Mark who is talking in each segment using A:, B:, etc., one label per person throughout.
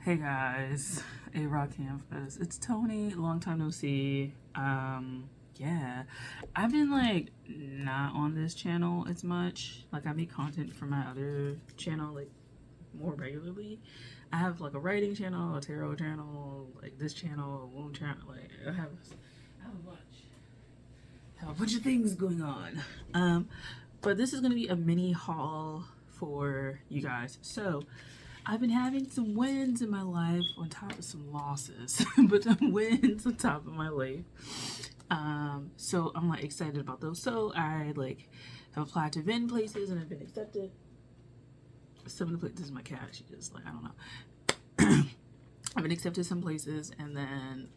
A: Hey guys, A-Rock Campus. It's Tony, long time no see. Yeah, I've been like not on this channel as much. Like I make content for my other channel like more regularly. I have like a writing channel, a tarot channel, like this channel, a womb channel. Like I have a bunch of things going on. But this is gonna be a mini haul for you guys. So I've been having some wins in my life on top of some losses, but some wins on top of my life. So I'm like excited about those. So I like have applied to VIN places and have been accepted. Some of the places, this is my cat. She just like, I don't know. I've been accepted some places, and then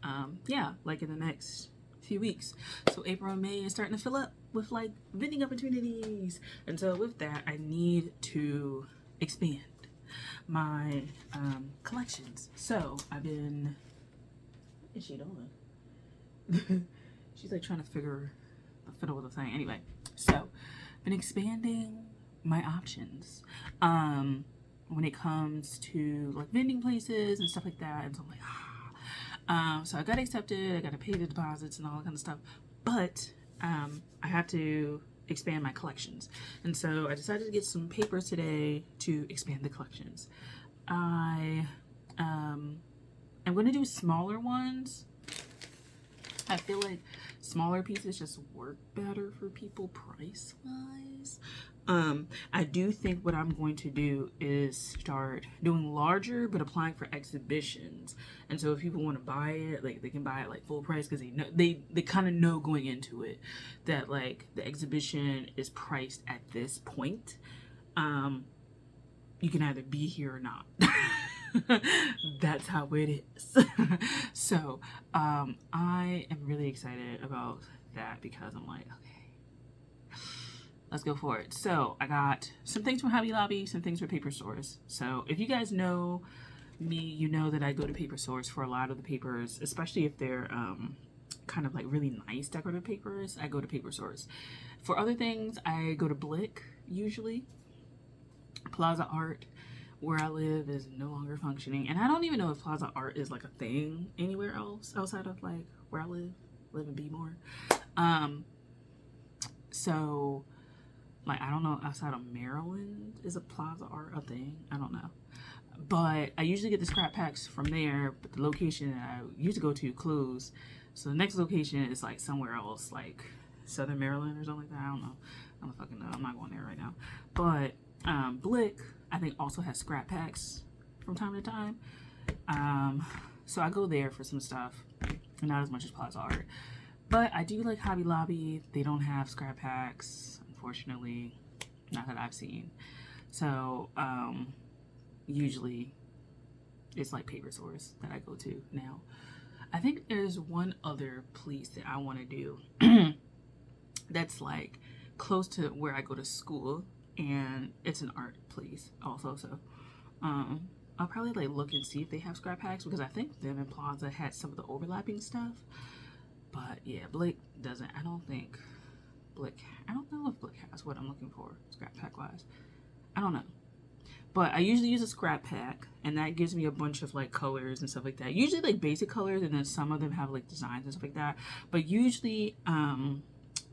A: yeah, like in the next few weeks. So April and May is starting to fill up with like vending opportunities, and so with that, I need to expand my collections. So I've been, what is she doing? She's like trying to fiddle with the thing. Anyway, so been expanding my options when it comes to like vending places and stuff like that. And so I'm like, so I got accepted, I got to pay the deposits and all that kind of stuff, but I have to expand my collections, and so I decided to get some papers today to expand the collections. I am going to do smaller ones. I feel like smaller pieces just work better for people price wise. I do think what I'm going to do is start doing larger but applying for exhibitions, and so if people want to buy it, like they can buy it like full price because they know they kind of know going into it that like the exhibition is priced at this point. You can either be here or not. That's how it is. So I am really excited about that because I'm like, okay, let's go for it. So I got some things from Hobby Lobby, some things from Paper Source. So if you guys know me, you know that I go to Paper Source for a lot of the papers, especially if they're kind of like really nice decorative papers. I go to Paper Source. For other things, I go to Blick usually. Plaza Art, where I live, is no longer functioning, and I don't even know if Plaza Art is like a thing anywhere else outside of like where I live in Bmore. So like I don't know, outside of Maryland is a Plaza Art a thing? I don't know, but I usually get the scrap packs from there, but the location that I used to go to closed, so the next location is like somewhere else, like Southern Maryland or something like that. I don't fucking know. I'm not going there right now. But Blick, I think, also has scrap packs from time to time. So I go there for some stuff, not as much as Plaza Art. But I do like Hobby Lobby. They don't have scrap packs, unfortunately, not that I've seen. So usually it's like Paper Source that I go to now. I think there's one other place that I want to do that's like close to where I go to school, and it's an art place also. So I'll probably like look and see if they have scrap packs, because I think them and Plaza had some of the overlapping stuff. But yeah, Blick doesn't. I don't know if Blick has what I'm looking for scrap pack wise. I don't know. But I usually use a scrap pack, and that gives me a bunch of like colors and stuff like that. Usually like basic colors, and then some of them have like designs and stuff like that. But usually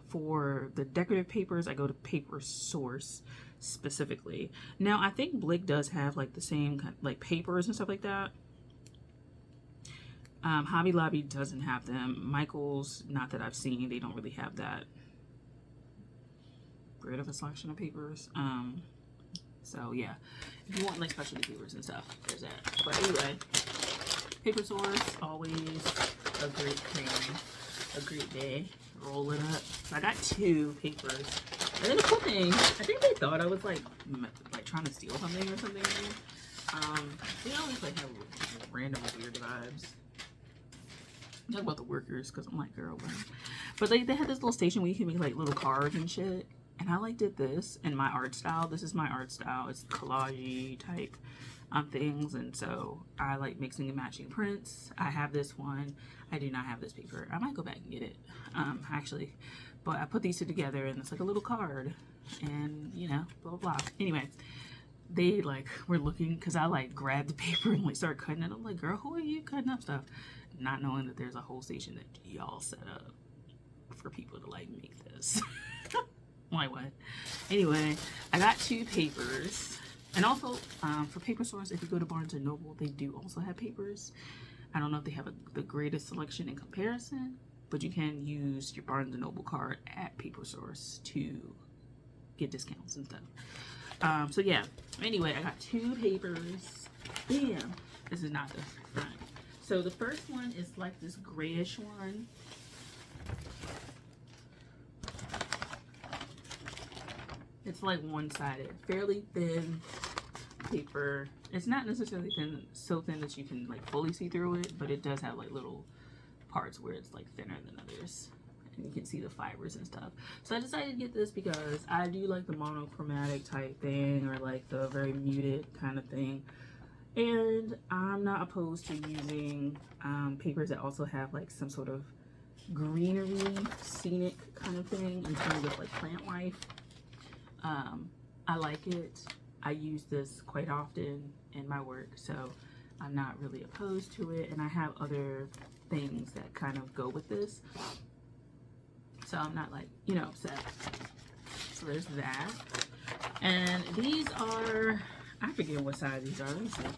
A: for the decorative papers, I go to Paper Source specifically. Now I think Blick does have like the same kind of, like papers and stuff like that. Hobby Lobby doesn't have them. Michael's, not that I've seen, they don't really have that great of a selection of papers. So yeah, if you want like specialty papers and stuff, there's that. But anyway, Paper Source, always a great thing, a great day. Roll it up. So I got 2 papers. And then the cool thing, I think they thought I was like trying to steal something or something. They always like have random weird vibes. I'm talking about the workers, because I'm like, girl, but they had this little station where you can make like little cards and shit. And I like did this in my art style. This is my art style. It's collage type things, and so I like mixing and matching prints. I have this one. I do not have this paper. I might go back and get it actually, but I put these 2 together, and it's like a little card, and you know, blah blah blah. Anyway, they like were looking because I like grabbed the paper and like started cutting it. I'm like, girl, who are you cutting up stuff? Not knowing that there's a whole station that y'all set up for people to like make this. I'm like, what? Anyway, I got 2 papers. And also, for Paper Source, if you go to Barnes & Noble, they do also have papers. I don't know if they have the greatest selection in comparison, but you can use your Barnes & Noble card at Paper Source to get discounts and stuff. So yeah, anyway, I got 2 papers. Damn, this is not the front. So the first one is like this grayish one. It's like one-sided, fairly thin paper. It's not necessarily thin, so thin that you can like fully see through it, but it does have like little parts where it's like thinner than others. And you can see the fibers and stuff. So I decided to get this because I do like the monochromatic type thing, or like the very muted kind of thing. And I'm not opposed to using papers that also have like some sort of greenery, scenic kind of thing in terms of like plant life. I like it. I use this quite often in my work, so I'm not really opposed to it. And I have other things that kind of go with this, so I'm not like, you know, upset. So there's that. And these are, I forget what size these are. Let me see.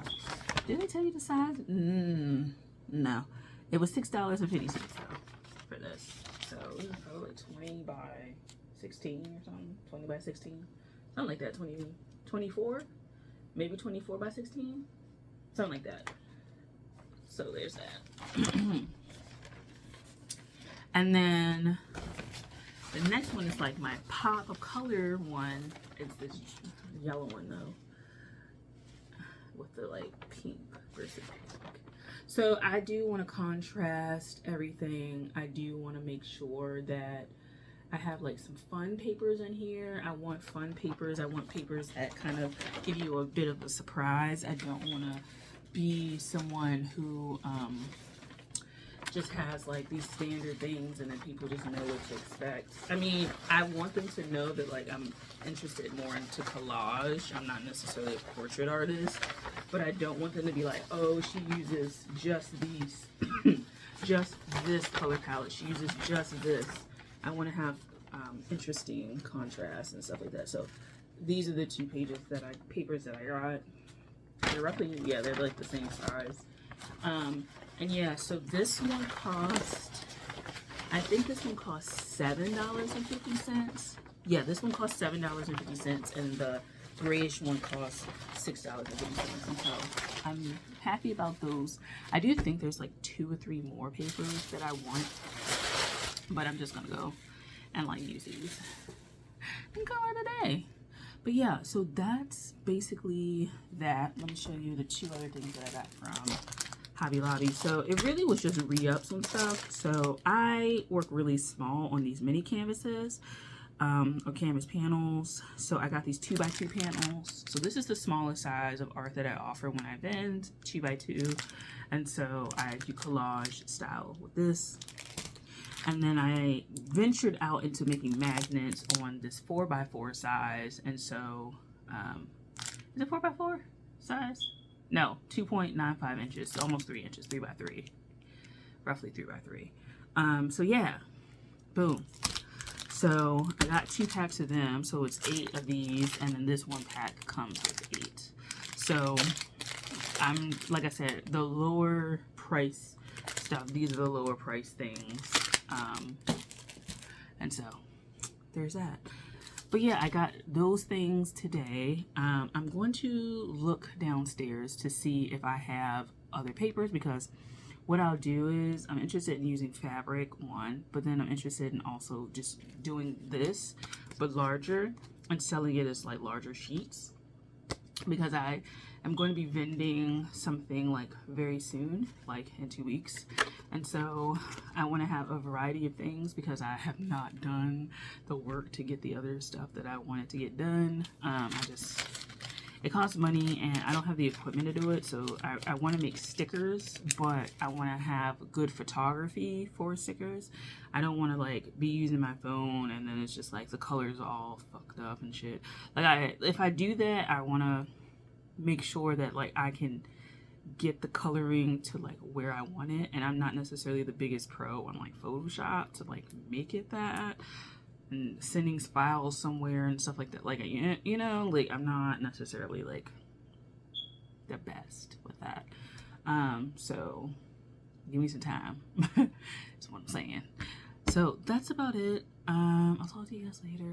A: Did they tell you the size? No. It was $6.50 though for this. So it was probably 20 by 16 or something. 20 by 16. Something like that. 24? Maybe 24 by 16? Something like that. So there's that. And then the next one is like my pop of color one. It's this yellow one though, with the like pink versus pink. So I do want to contrast everything. I do want to make sure that I have like some fun papers in here. I want fun papers. I want papers that kind of give you a bit of a surprise. I don't want to be someone who just has like these standard things and then people just know what to expect. I mean, I want them to know that like I'm interested more into collage. I'm not necessarily a portrait artist, but I don't want them to be like, oh, she uses just these, just this color palette. She uses just this. I want to have interesting contrast and stuff like that. So these are the 2 papers that I got. They're roughly, yeah, they're like the same size. And yeah, so this one cost, I think this one cost $7.50. Yeah, this one cost $7.50, and the grayish one costs $6.50. And so I'm happy about those. I do think there's like 2 or 3 more papers that I want, but I'm just gonna go and like use these and call it a day. But yeah, so that's basically that. Let me show you the 2 other things that I got from Hobby Lobby. So it really was just re-ups and stuff. So I work really small on these mini canvases, or canvas panels. So I got these 2x2 panels. So this is the smallest size of art that I offer when I vend, 2x2. And so I do collage style with this. And then I ventured out into making magnets on this 4x4 size. And so, is it 4x4 size? No, 2.95 inches, so almost 3 inches, 3x3, roughly 3x3. So yeah, boom. So I got 2 packs of them, so it's 8 of these, and then this one pack comes with 8. So I'm, like I said, the lower price stuff, these are the lower price things. And so there's that. But yeah, I got those things today. I'm going to look downstairs to see if I have other papers, because what I'll do is I'm interested in using fabric, one, but then I'm interested in also just doing this but larger and selling it as like larger sheets, because I am going to be vending something like very soon, like in 2 weeks. And so I want to have a variety of things, because I have not done the work to get the other stuff that I wanted to get done. It costs money and I don't have the equipment to do it. So I want to make stickers, but I want to have good photography for stickers. I don't want to like be using my phone and then it's just like the colors all fucked up and shit. Like if I do that, I want to make sure that like I can get the coloring to like where I want it, and I'm not necessarily the biggest pro on like Photoshop to like make it that, and sending files somewhere and stuff like that. Like, you know, like I'm not necessarily like the best with that. So give me some time. That's what I'm saying. So that's about it. I'll talk to you guys later.